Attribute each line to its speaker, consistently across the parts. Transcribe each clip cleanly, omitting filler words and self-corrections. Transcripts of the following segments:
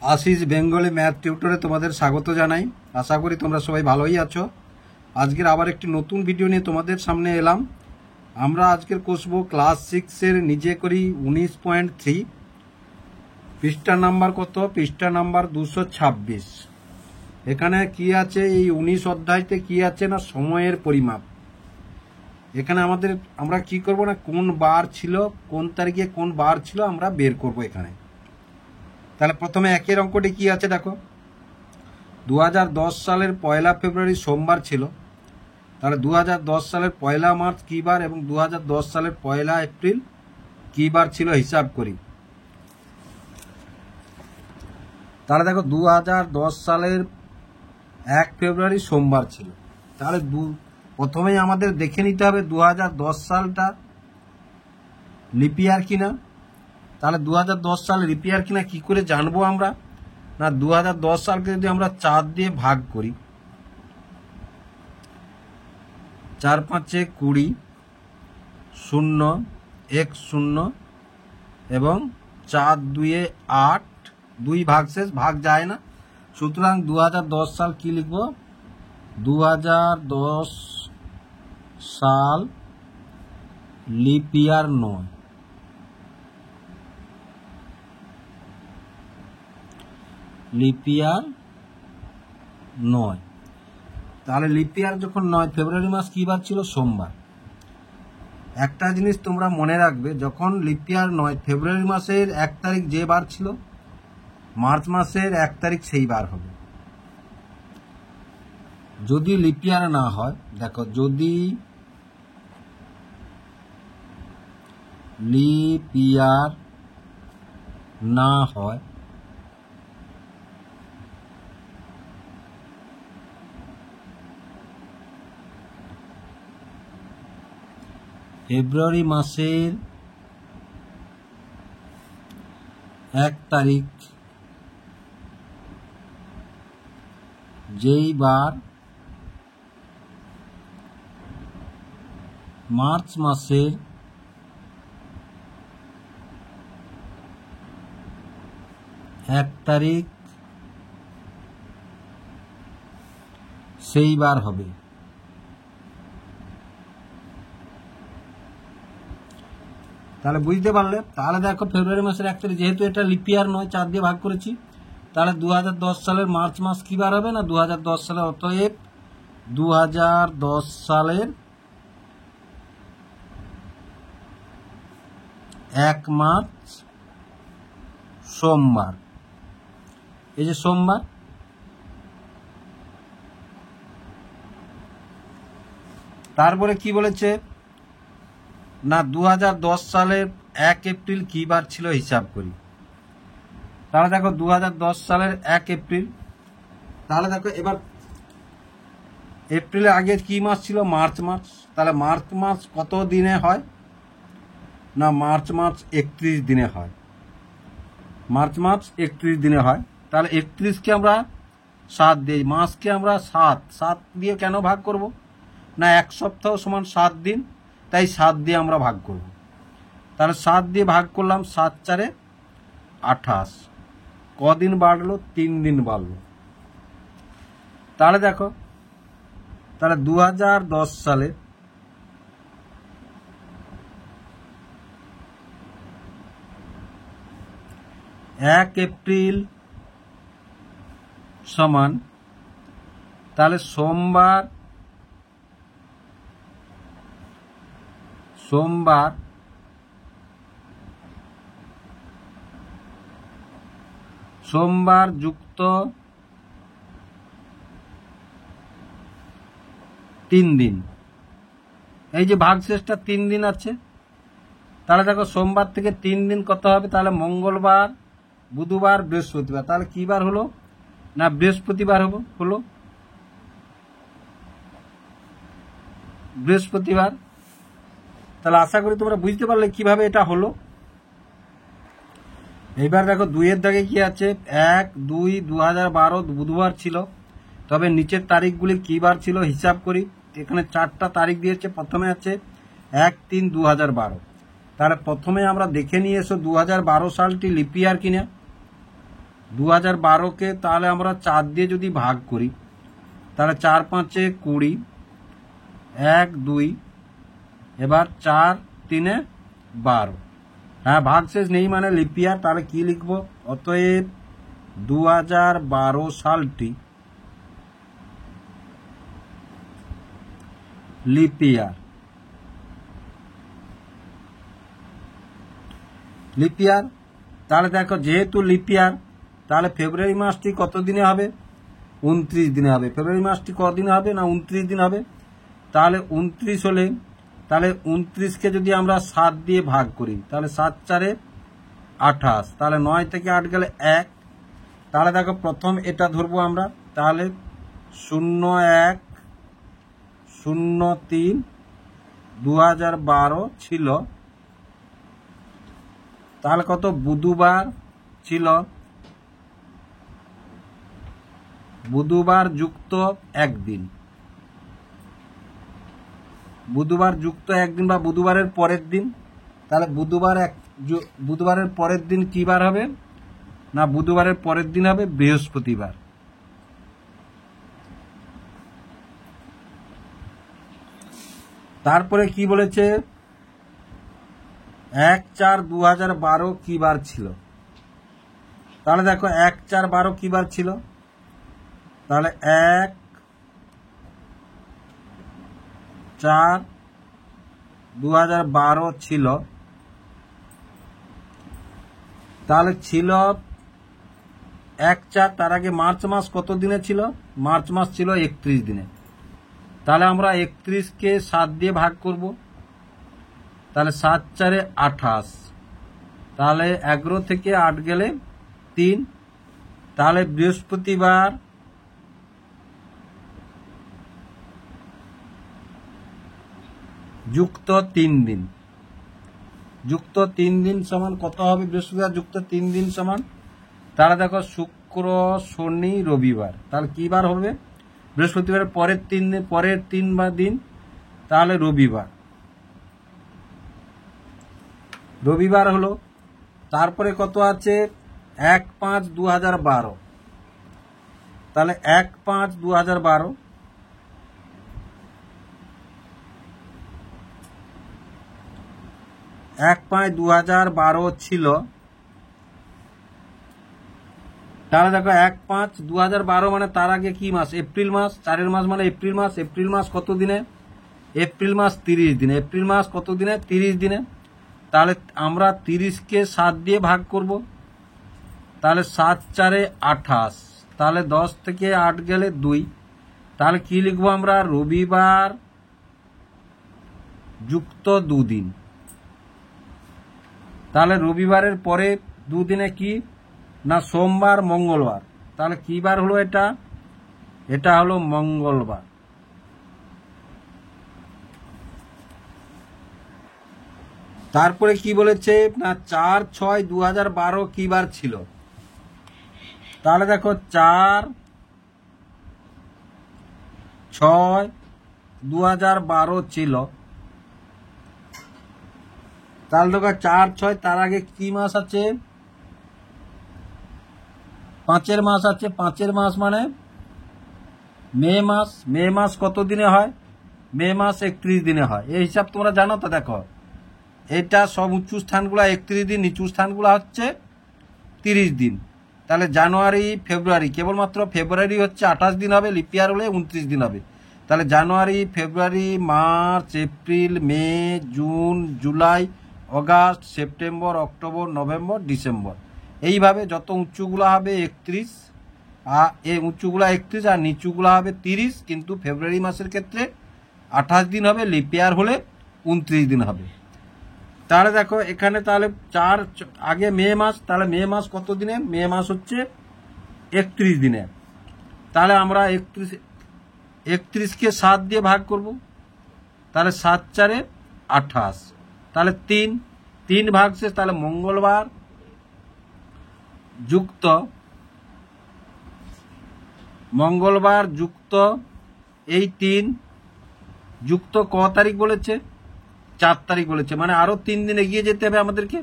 Speaker 1: आशीष Bengali math टिউটরে তোমাদের স্বাগত জানাই। আশা করি তোমরা সবাই ভালোই আছো। আজকের আবার একটি নতুন ভিডিও নিয়ে তোমাদের সামনে এলাম। আমরা আজকের কষব ক্লাস 6 এর নিজে করি 19.3 পৃষ্ঠা নাম্বার কত? পৃষ্ঠা নাম্বার 226। এখানে কি আছে? এই 19 অধ্যায়তে কি আছে না সময়ের পরিমাপ। এখানে আমরা কি করব না কোন বার ছিল, কোন তারিখে কোন বার ছিল আমরা বের করব এখানে। তাহলে প্রথমে একের অঙ্কটি কি আছে দেখো, 2010 সালের 1 ফেব্রুয়ারি সোমবার ছিল। তাহলে 2010 সালের 1 মার্চ কি বার এবং 2010 সালের 1 এপ্রিল কি বার ছিল হিসাব করি। তাহলে দেখো 2010 সালের 1 ফেব্রুয়ারি সোমবার ছিল। তাহলে প্রথমেই আমাদের দেখে নিতে হবে 2010 সালটা লিপিয়ার কিনা। তাহলে 2010 সাল লিপিয়ার কিনা কি করে জানবো আমরা? না 2010 সালকে যদি আমরা 4 দিয়ে ভাগ করি, 4 5 20, 0 1 0 এবং 4 2 8, 2 ভাগশেষ ভাগ যায় না। সুতরাং 2010 সাল কি লিখব? 2010 সাল লিপিয়ার নয়। লিপিয়ার নয়। তাহলে লিপিয়ার যখন নয়, ফেব্রুয়ারি মাস কি বার ছিল? সোমবার। একটা জিনিস তোমরা মনে রাখবে, যখন লিপিয়ার নয় ফেব্রুয়ারি মাসের 1 তারিখ যে বার ছিল, মার্চ মাসের 1 তারিখ সেই বার হবে। যদি লিপিয়ার না হয়, দেখো যদি লিপিয়ার না হয় ফেব্রুয়ারি মাসের 1 তারিখ যেই বার মার্চ মাসের 1 তারিখ সেই বার হবে। তাহলে বুঝতে পারলে? তাহলে দেখো ফেব্রুয়ারি মাসের 1 তারিখ, যেহেতু এটা লিপিয়ার নয় 4 দিয়ে ভাগ করেছি, তাহলে 2010 সালের মার্চ মাস কি বার হবে না 2010 সালের, অতএব 2010 সালের 1 মার্চ সোমবার। এই যে সোমবার। তারপরে কি বলেছে না 2010 সালের 1 এপ্রিল কি বার ছিল হিসাব করি। তাহলে দেখো 2010 সালের 1 এপ্রিল। তাহলে দেখো এবার এপ্রিলের আগে কি মাস ছিল? মার্চ মাস। তাহলে মার্চ মাস কত দিনে হয় না মার্চ মাস 31 দিনে হয়। মার্চ মাস 31 দিনে হয়। তাহলে 31কে আমরা 7 দিই, মাসকে আমরা 7 দিয়ে কেন ভাগ করব না 1 সপ্তাহ সমান 7 দিন, তাই 7 দিয়ে আমরা ভাগ করব। তাহলে 7 দিয়ে ভাগ করলাম, 7 4 28। কদিন বাড়লো? 3 দিন বাড়লো। তাহলে দেখো, তাহলে 2010 সালে 1 এপ্রিল সমান, তাহলে সোমবার যুক্ত 3 দিন। এই যে ভাগশেষটা 3 দিন আছে। তাহলে দেখো সোমবার থেকে 3 দিন কত হবে? তাহলে মঙ্গলবার, বুধবার, বৃহস্পতিবার। তাহলে কি বার হলো না বৃহস্পতিবার হলো বৃহস্পতিবার। তাহলে আশা করি তোমরা বুঝতে পারলে কিভাবে এটা হলো। এইবার দেখো 2 এর দাগে কি আছে? 1-2-2012 বুধবার ছিল, তবে নিচের তারিখগুলি কি বার ছিল হিসাব করি। এখানে 4টা তারিখ দিয়েছে। প্রথমে আছে 1-3-2012। তাহলে প্রথমে আমরা দেখে নিয়ে এসো 2012 সালটি লিপিয়ার কিনা। 2012কে তাহলে আমরা 4 দিয়ে যদি ভাগ করি তাহলে 4 5 20, 1 2, এবার 4 3 12। হ্যাঁ, ভাগশেষ নেই মানে লিপিয়ার। তাহলে কি লিখবো? অতএব 2012 সালটি লিপিয়ার। লিপিয়ার তাহলে দেখো, যেহেতু লিপিয়ার তাহলে ফেব্রুয়ারি মাসটি কত দিনে হবে? 29 দিনে হবে। ফেব্রুয়ারি মাসটি কদিনে হবে? না 29 দিন হবে। তাহলে 29 হলে তাহলে 29কে যদি আমরা 7 দিয়ে ভাগ করি তাহলে 7 4 28, তাহলে 9 থেকে 8 গেলে 1। তাহলে দেখো প্রথম এটা ধরবো আমরা, তাহলে 01/03/2012 ছিল। তাহলে কত? বুধবার ছিল, বুধবার যুক্ত একদিন, বুধবার যুক্ত একদিন বা বুধবারের পরের দিন। তাহলে বুধবারের পরের দিন কি বার হবে? না বুধবারের পরের দিন হবে বৃহস্পতিবার। তারপরে কি বলেছে? 1/4/2012 কি বার ছিল? তাহলে দেখো 1/4/12 কি বার ছিল? তাহলে 1/4/2012 ছিল। তাহলে ছিল 1/4, তার আগে মার্চ মাস কত দিনে ছিল? মার্চ মাস ছিল 31 দিনে। তাহলে আমরা 31কে 7 দিয়ে ভাগ করব, তাহলে 7 4 28, তাহলে 11 থেকে 8 গেলে 3। তাহলে বৃহস্পতিবার যুক্ত 3 দিন, যুক্ত 3 দিন সমান কত হবে? বৃহস্পতিবার যুক্ত 3 দিন সমান, তাহলে দেখো শুক্র শনি রবিবার। তাহলে কি বার হবে? বৃহস্পতিবারের পরের 3 দিন, পরের 3 দিন, তাহলে রবিবার। রবিবার হলো। তারপরে কত আছে? 1/5/2012। তাহলে 1/5/2012, এক 5/2012 ছিল। তাহলে দেখো 1/5/2012 মানে তার আগে কি মাস? এপ্রিল মাস। 4 মাস মানে এপ্রিল মাস। এপ্রিল মাস কত দিনে? এপ্রিল মাস 30 দিনে। এপ্রিল মাস কত দিনে? 30 দিনে। তাহলে আমরা 30কে 7 দিয়ে ভাগ করব, তাহলে 7 4 28, তাহলে 10 থেকে 8 গেলে 2। তাহলে কি লিখবো আমরা? রবিবার যুক্ত 2 দিন। তাহলে রবিবারের পরে 2 দিনে কি? না সোমবার মঙ্গলবার। তাহলে কি বার হলো এটা? এটা হলো মঙ্গলবার। তারপরে কি বলেছে? না 4/6/2012 কি বার ছিল? তাহলে দেখো 4/6/2012 ছিল। তাহলে দেখো 4/6, তার আগে কি মাস আছে? 5 মাস আছে। 5 মাস মানে মে মাস। মে মাস কত দিনে হয়? মে মাস 31 দিনে হয়। এই হিসাব তোমরা জানো তো? দেখো এটা সব উঁচু স্থানগুলো 31 দিন, নিচু স্থানগুলো হচ্ছে 30 দিন। তাহলে জানুয়ারি ফেব্রুয়ারি, কেবলমাত্র ফেব্রুয়ারি হচ্ছে 28 দিন হবে, লিপিয়ার হলে 29 দিন হবে। তাহলে January February March April May June July August September October November December, এইভাবে যত উঁচুগুলো হবে 31, এই উঁচুগুলো 31 আর নিচুগুলো হবে 30। কিন্তু ফেব্রুয়ারি মাসের ক্ষেত্রে 28 দিন হবে, লিপিয়ার হলে 29 দিন হবে। তাহলে দেখো এখানে তাহলে 4 আগে মে মাস, তাহলে মে মাস কত দিনে? মে মাস হচ্ছে 31 দিনে। তাহলে আমরা 31কে 7 দিয়ে ভাগ করব, তাহলে 7 4 28, তাহলে 3 ভাগ শেষ। তাহলে মঙ্গলবার যুক্ত, মঙ্গলবার যুক্ত এই 3 যুক্ত ক তারিখ বলেছে? 4 তারিখ বলেছে, মানে আরো 3 দিন এগিয়ে যেতে হবে আমাদেরকে।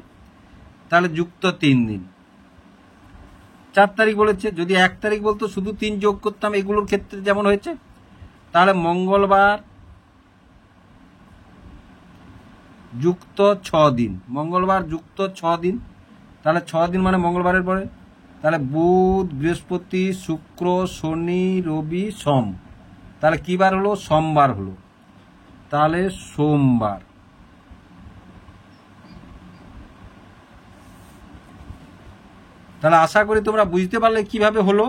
Speaker 1: তাহলে যুক্ত 3 দিন, 4 তারিখ বলেছে। যদি 1 তারিখ বলতো শুধু 3 যোগ করতাম, এগুলোর ক্ষেত্রে যেমন হয়েছে। তাহলে মঙ্গলবার যুক্ত 6 দিন, মঙ্গলবার যুক্ত 6 দিন। তাহলে 6 দিন মানে মঙ্গলবারের পরে, তাহলে বুধ, বৃহস্পতি, শুক্র, শনি, রবি, সোম। তাহলে কি বার হলো? সোমবার হলো। তাহলে সোমবার। তাহলে আশা করি তোমরা বুঝতে পারলে কিভাবে হলো।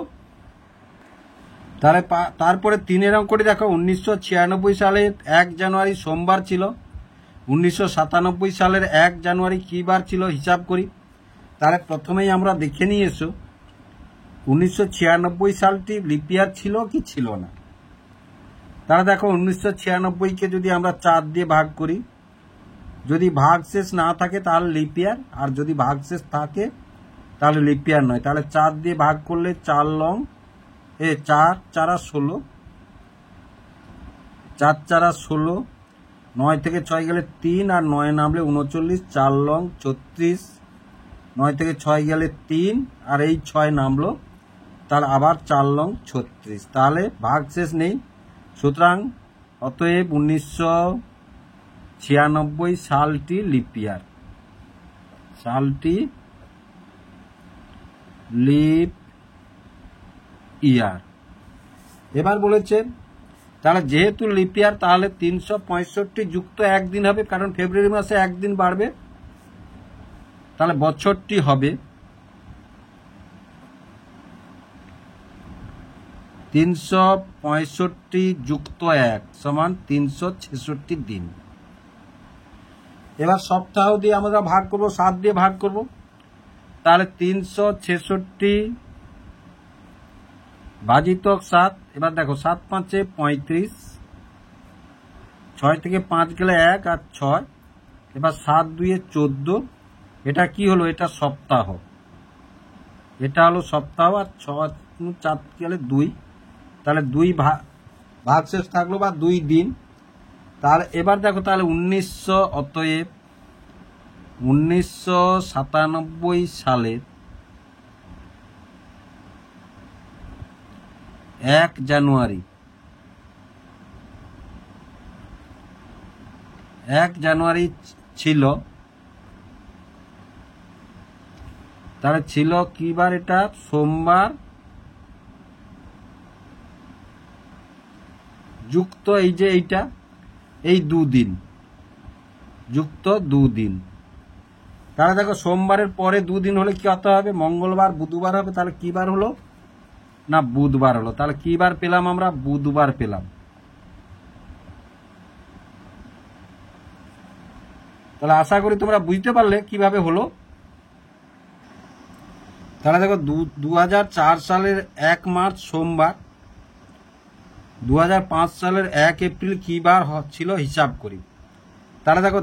Speaker 1: তাহলে তারপরে 3 অঙ্ক করে দেখো। 1996 সালের 1 জানুয়ারি সোমবার ছিল। 1997 সালের 1 জানুয়ারি কি বার ছিল হিসাব করি। তাহলে প্রথমেই আমরা দেখে নিয়ে এসো 1996 সালটি লিপ ইয়ার ছিল কি ছিল না। তাহলে দেখো 1996-কে যদি আমরা 4 দিয়ে ভাগ করি, যদি ভাগশেষ না থাকে তাহলে লিপ ইয়ার, আর যদি ভাগশেষ থাকে তাহলে লিপ ইয়ার নয়। তাহলে 4 দিয়ে ভাগ করলে 4 লং 4 4 16, 4 4 16, 9 থেকে 6 গেলে 3, আর 9 নামলে 39, 4 লং 36, 9 থেকে 6 গেলে 3, আর এই 6 নামলো, তার আবার 4 লং 36। তাহলে ভাগশেষ নেই, সুতরাং অতএব 1996 সালটি লিপ ইয়ার, সালটি লিপ ইয়ার। এবার বলেছে তাহলে যেহেতু লিপ ইয়ার তাহলে 365 যুক্ত 1 দিন হবে, কারণ ফেব্রুয়ারি মাসে 1 দিন বাড়বে। তাহলে বছরটি হবে 365 যুক্ত 1 সমান 366 দিন। এবার সপ্তাহ দিয়ে আমরা ভাগ করব, 7 দিয়ে ভাগ করব। তাহলে 366 ভাজিতক 7। এবার দেখো 7 5 35, 6 থেকে 5 গেলে 1 আর 6, এবার 7 2 14। এটা কি হলো? এটা সপ্তাহ, এটা হলো সপ্তাহ। আর 6 4 গেলে 2, তাহলে 2 ভাগশেষ থাকলো বা 2 দিন। তাহলে এবার দেখো তাহলে 1900, অতএব 1997 সালের 1 জানুয়ারি, 1 জানুয়ারি ছিল। তাহলে ছিল কি বার? এটা সোমবার যুক্ত এই যে এইটা, এই 2 দিন, যুক্ত 2 দিন। তাহলে দেখো সোমবারের পরে 2 দিন হলে কি হতে হবে? মঙ্গলবার, বুধবার হবে। তাহলে কি বার হলো? না, বুধবার হলো। তাহলে কি বার পেলাম আমরা? বুধবার পেলাম। তাহলে আশা করি তোমরা বুঝতে পারলে কিভাবে হলো। তাহলে দেখো 2004 সালের 1 মার্চ সোমবার, 2005 সালের 1 এপ্রিল কি বার ছিল হিসাব করি। তাহলে দেখো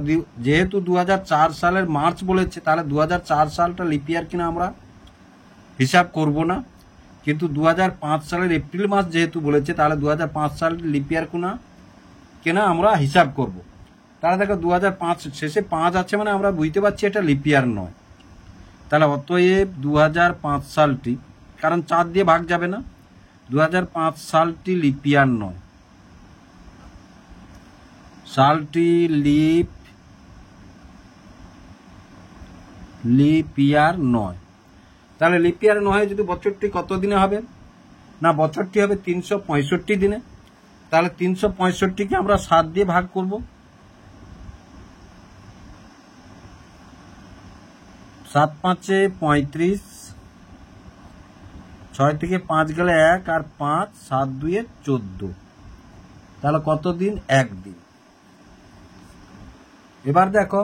Speaker 1: যেহেতু 2004 সালের মার্চ বলেছে, তাহলে 2004 সালটা লিপ ইয়ার কিনা আমরা হিসাব করব না। কিন্তু 2005 সালের এপ্রিল মাস যেহেতু বলেছে, তাহলে 2005 সাল লিপ ইয়ার কিনা আমরা হিসাব করব। তাহলে দেখো 2005 শেষে 5 আছে মানে আমরা বুঝতে পারছি এটা লিপ ইয়ার নয়। তাহলে অতএব 2005 সালটি, কারণ 4 দিয়ে ভাগ যাবে না, 2005 সালটি লিপ ইয়ার নয়, সালটি লিপ ইয়ার নয়। তাহলে লিপ ইয়ার নয় যদি বছরটি কত দিনে হবে? না, বছরটি হবে 365 দিনে। তাহলে 365-কে আমরা 7 দিয়ে ভাগ করব। 7 5 35, 6 থেকে 5 গেলে 1 আর 5, 7 2 14। তাহলে কত দিন? 1 দিন। এবার দেখো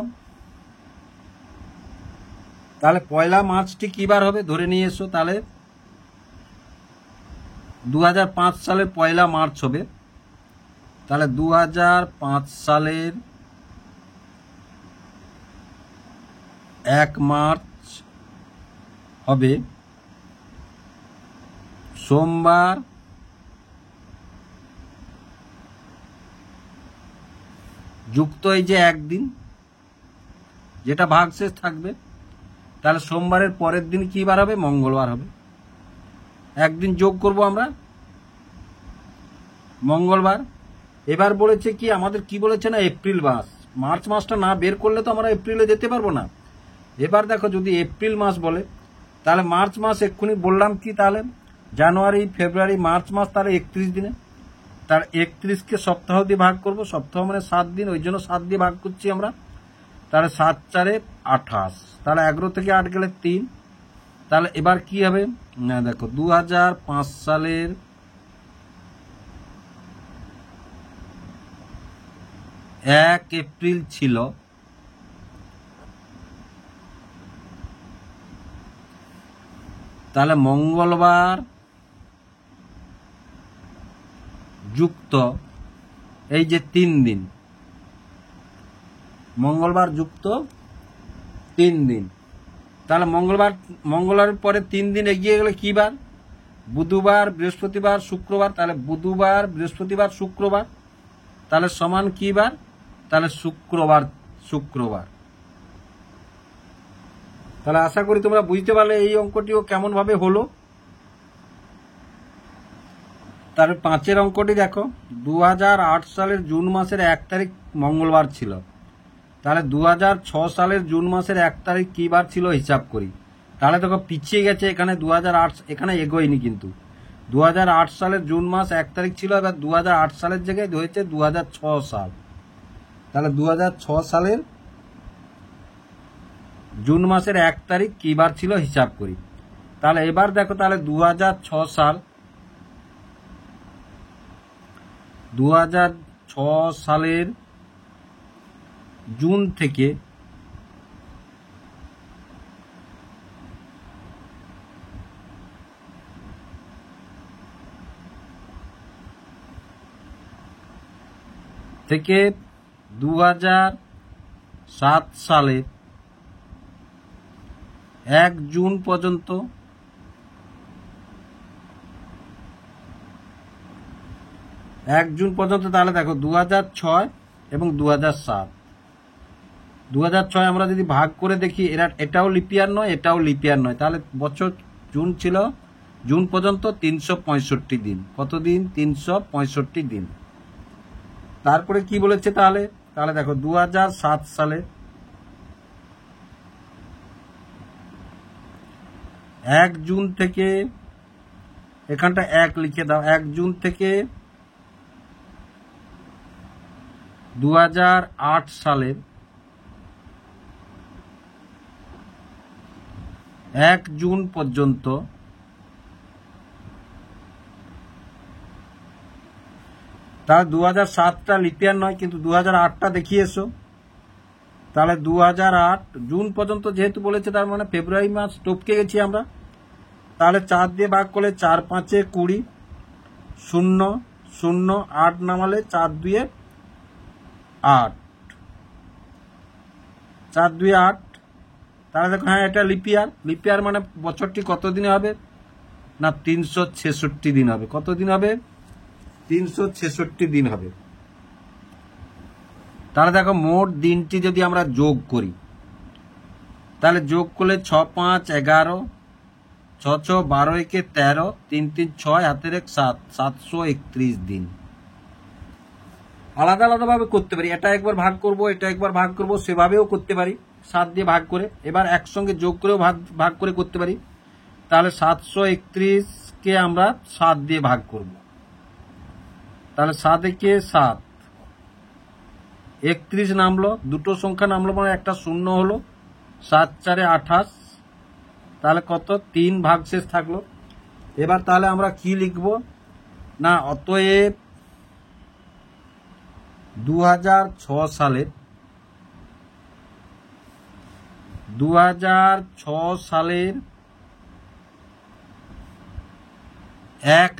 Speaker 1: তাহলে পয়লা মার্চটি কি বার হবে ধরে নিয়ে এসো। তাহলে 2005 সালের পয়লা মার্চ হবে। তাহলে 2005 সালের 1 মার্চ হবে সোমবার, যুক্ত এই যে 1 দিন যেটা ভাগশেষ থাকবে। তাহলে সোমবারের পরের দিন কি বার হবে? মঙ্গলবার হবে। একদিন যোগ করব আমরা, মঙ্গলবার। এবার বলেছে কি আমাদের, কি বলেছে না, এপ্রিল মাস। মার্চ মাসটা না বের করলে তো আমরা এপ্রিলে যেতে পারবো না। এবার দেখো যদি এপ্রিল মাস বলে, তাহলে মার্চ মাস এক্ষুনি বললাম কি, তাহলে জানুয়ারি ফেব্রুয়ারি মার্চ মাস, তাহলে 31 দিনে। তার 31কে সপ্তাহ দিয়ে ভাগ করব, সপ্তাহ মানে 7 দিন, ওই জন্য 7 দিয়ে ভাগ করছি আমরা। তাহলে 7 4 28, তাহলে 11 থেকে 8 গেলে 3। তাহলে এবার কি হবে না, দেখো 2005 সালের 1 এপ্রিল ছিল, তাহলে মঙ্গলবার যুক্ত এই যে 3 দিন, মঙ্গলবার যুক্ত 3 দিন। তাহলে মঙ্গলবারের পরে 3 দিন এগিয়ে গেলে কি বার, বুধবার বৃহস্পতিবার শুক্রবার। তাহলে বুধবার বৃহস্পতিবার শুক্রবার, তাহলে সমান কি বার, তাহলে শুক্রবার। তাহলে আশা করি তোমরা বুঝতে পারলে এই অঙ্কটিও কেমন ভাবে হলো। তার 5 অঙ্কটি দেখো, 2008 সালের জুন মাসের 1 তারিখ মঙ্গলবার ছিল। তাহলে 2006 সালের জুন মাসের 1 তারিখ কি বার ছিল হিসাব করি। তাহলে দেখো পিছিয়ে গেছে, এখানে 2008, এখানে এগোয়নি কিন্তু। 2008 সালের জুন মাস 1 তারিখ ছিল, এবার 2008 সালের জায়গায় হয়েছে 2006 সাল। তাহলে 2006 সালের জুন মাসের 1 তারিখ কি বার ছিল হিসাব করি। তাহলে এবার দেখো, তাহলে 2006 সালের জুন থেকে থেকে 2007 সালের 1 জুন পর্যন্ত, তাহলে দেখো 2006 এবং 2007। 2006 আমরা যদি ভাগ করে দেখি, এটাও লিপিয়ার নয়, এটাও লিপিয়ার নয়। তাহলে বছর জুন ছিল, জুন পর্যন্ত 365 দিন। কত দিন, 365 দিন। তারপরে কি বলেছে, তাহলে দেখো 2007 সালে 1 জুন থেকে, এখানটা 1 লিখে দাও, 1 জুন থেকে 2008 সালের 1 জুন পর্যন্ত, তাহলে 2007টা লিপিয়ার নয়, কিন্তু 2008টা দেখিয়েছো। তাহলে 2008 জুন পর্যন্ত যেহেতু বলেছে, তার মানে ফেব্রুয়ারি মাস টপকে গেছি আমরা। তাহলে 4 দিয়ে ভাগ করলে 4 5 20, 0 0 8 নামালে 4 2 8, 4 2 8। তাহলে দেখো, হ্যাঁ এটা লিপিয়ার মানে বছরটি কত দিনে হবে না, 366 দিন হবে। কত দিন হবে, 366 দিন হবে। তাহলে দেখো মোট দিনটি যদি আমরা যোগ করি, তাহলে যোগ করলে 6 5 11, 6 6 12 1 13, 3 3 6, হাতের 1 7, 731 দিন। আলাদা আলাদা ভাবে করতে পারি, এটা একবার ভাগ করব, এটা একবার ভাগ করব, সেভাবেও করতে পারি 7 দিয়ে ভাগ করে। এবার একসঙ্গে যোগ করেও ভাগ করে করতে পারি। তাহলে 731কে আমরা 7 দিয়ে ভাগ করব। তাহলে 7 একে 7, 31 নামলো, দুটো সংখ্যা নামলো, মানে একটা শূন্য হলো। 7 4 28, তাহলে কত, 3 ভাগশেষ থাকলো। এবার তাহলে আমরা কি লিখব না, অতএব 2006 সালের 1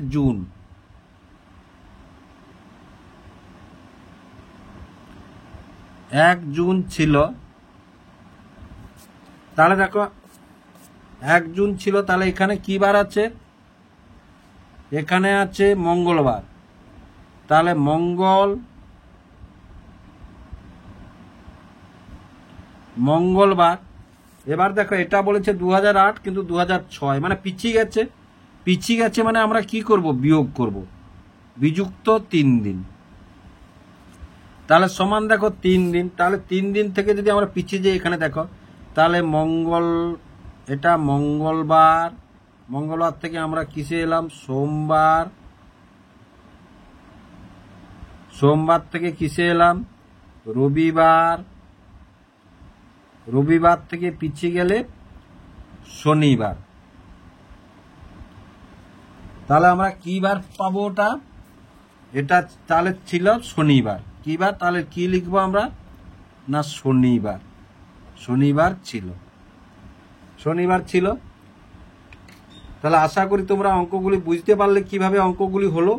Speaker 1: জুন ছিল। তাহলে দেখো 1 জুন ছিল, তাহলে এখানে কি বার আছে, এখানে আছে মঙ্গলবার। তাহলে মঙ্গলবার। এবার দেখো এটা বলেছে 2008, কিন্তু 2006, মানে পিছিয়ে গেছে। পিছিয়ে গেছে মানে আমরা কি করব, বিয়োগ করব। বিযুক্ত 3 দিন, তাহলে সমান দেখো 3 দিন। তাহলে 3 দিন থেকে যদি আমরা পিছিয়ে যাই, এখানে দেখো, তাহলে এটা মঙ্গলবার, মঙ্গলবার থেকে আমরা কিসে এলাম, সোমবার, সোমবার থেকে কিসে এলাম, রবিবার, রবিবার থেকে পিছিয়ে গেলে শনিবার। তাহলে আমরা কি বার পাবো, এটা তাহলে ছিল শনিবার। কি বার, তাহলে কি লিখবো আমরা, না শনিবার, শনিবার ছিল, শনিবার ছিল। তাহলে আশা করি তোমরা অঙ্কগুলি বুঝতে পারলে কিভাবে অঙ্কগুলি হলো।